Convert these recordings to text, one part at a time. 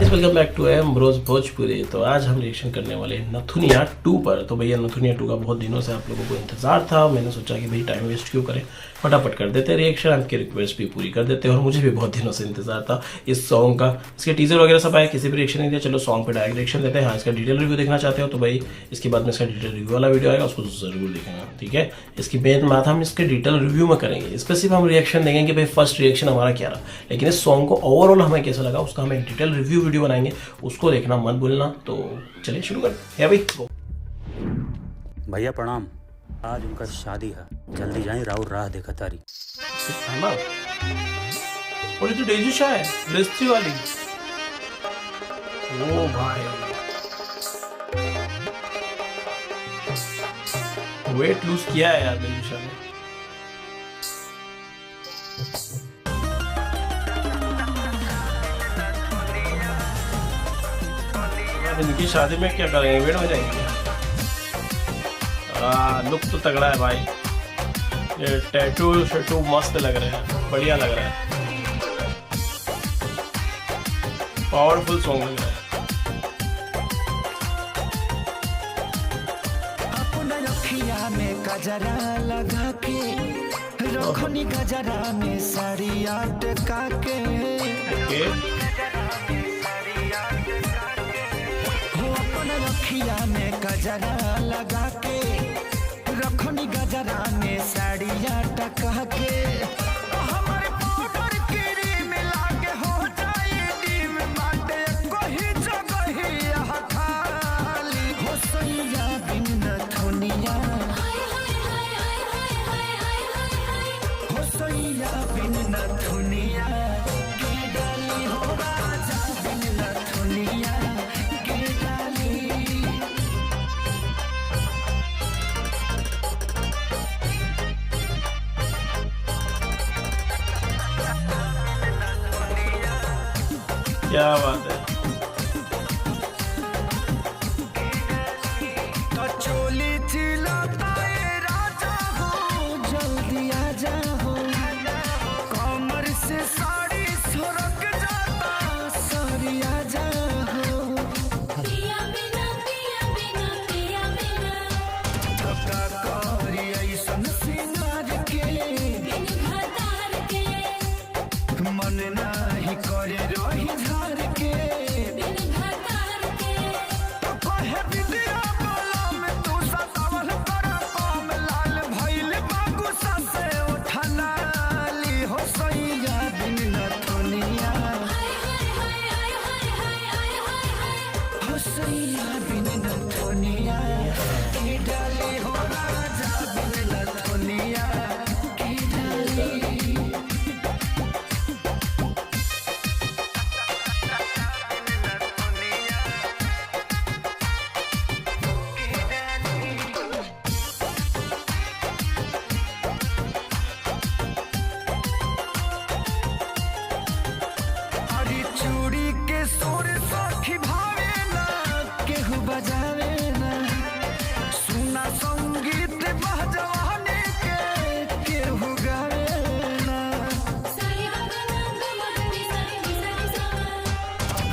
Guys welcome back to Emroz Bhojpuri. तो आज हम रिएक्शन करने वाले हैं नथुनिया 2 पर। तो भैया नथुनिया 2 का बहुत दिनों से आप लोगों को इंतजार था। मैंने सोचा कि भाई टाइम वेस्ट क्यों करें, फटाफट कर देते हैं रिएक्शन, आपकी रिक्वेस्ट भी पूरी कर देते हैं। और मुझे भी बहुत दिनों से इंतजार था इस सॉन्ग का। इसके टीजर वगैरह सब आया, किसी भी रिएक्शन नहीं दिया। चलो सॉन्ग पर डायरेक्ट रिएक्शन देते हैं। हाँ, इसका डिटेल रिव्यू देखना चाहते हो तो भाई इसके बाद में इसका डिटेल रिव्यू वाला वीडियो आएगा, उसको जरूर देखना, ठीक है। इसकी मेन बात हम इसके डिटेल रिव्यू में करेंगे। इस पर सिर्फ हम रिएक्शन देंगे कि भाई फर्स्ट रिएक्शन हमारा क्या रहा, लेकिन इस सॉन्ग को ओवरऑल हमें कैसा लगा उसका हम एक डिटेल रिव्यू वीडियो बनाएंगे, उसको देखना मत भूलना। तो चलिए शुरू करते हैं भाई। भैया प्रणाम, आज उनका शादी है, जल्दी जाए राउर राह देखा तारी। और ये तो डेजू शाह है, रेस्ट्री वाली। ओ भाई वेट लूज किया है यार डेजू शाह ने। इनकी शादी में क्या करेंगे, वेट में जाएंगे। लुक तो तगड़ा है भाई, ये टैटू शेटू मस्त लग रहे हैं, बढ़िया लग रहा है, पावरफुल सॉन्ग लग रहा है। अपना रखिया में गजरा लगा के रखनी, गजरा में साड़िया टका के रखिया में गजरा लगा के रखनी, गजरा में साड़िया टका के हमारे पाउडर क्रीम लागे हो जाए डीम बाटे कोई जगह ही खाली हो सैया बिन नथुनिया, हो सैया बिन नथुनिया के डाली हो राजा बिन नथुनिया के डाली। क्या बात है, चोली चिल्लाता है राजा हो, जल्दी आ जाओ, कमर से साड़ी सरक जाता, साड़ी आ जाओ, पिया बिना पिया बिना पिया बिना धक्का करी ऐसन सिंगार के बिन भतार के मन नाही करे रही झार के बिन भतार के तो कहे विद्या बोला में तू सतावल कर पाम लाल भइल बागुसा से उठला ली हो सैया बिन नथुनिया, हो सैया बिन नथुनिया की डाली हो राजा बिन नथुनिया की डाली। हरी चूड़ी के सुर सखी भावे ना, केहू बजावे ना, सुना संगीत बहजवाने के केहू गावे ना,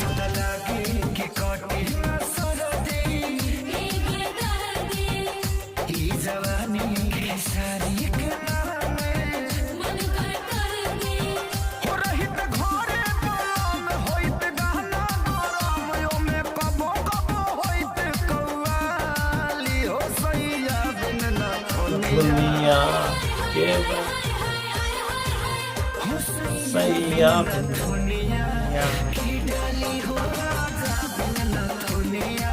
अब लगे कि कटी ना सरदी ई जवानी के सारी के नामे हो रही त घरे बलम होइत गहना गरम यो में कबो कबो होइत कौवाली हो सैया बिन नथुनिया, दुनिया के हो सैया बिन नथुनिया की डाली हो राजा बिन नथुनिया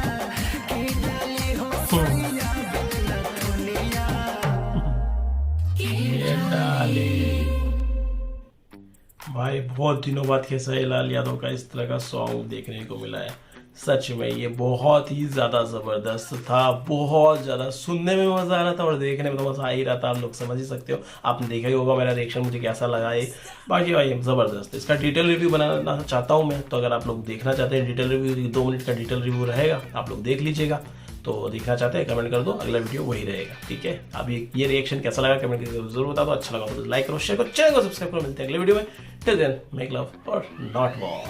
की डाली हो सैया बिन नथुनिया ये डाली। भाई बहुत दिनों बाद खेसारी लाल यादव का इस तरह का सॉन्ग देखने को मिला है। सच में ये बहुत ही ज़्यादा ज़बरदस्त था, बहुत ज़्यादा सुनने में मज़ा आ रहा था और देखने में तो मज़ा आ ही रहा था। आप लोग समझ ही सकते हो, आपने देखा ही होगा मेरा रिएक्शन मुझे कैसा लगा है। बाकी भाई ज़बरदस्त। इसका डिटेल रिव्यू बनाना चाहता हूँ मैं, तो अगर आप लोग देखना चाहते हैं डिटेल रिव्यू, 2 मिनट का डिटेल रिव्यू रहेगा, आप लोग देख लीजिएगा। तो देखना चाहते हैं कमेंट कर दो, अगला वीडियो वही रहेगा, ठीक है। अभी ये रिएक्शन कैसा लगा कमेंट करके जरूर बता दो। अच्छा लगा तो लाइक करो, शेयर करो, चैनल को सब्सक्राइब करो। मिलते हैं अगले वीडियो में। टिल देन मेक लव और नॉट वॉर।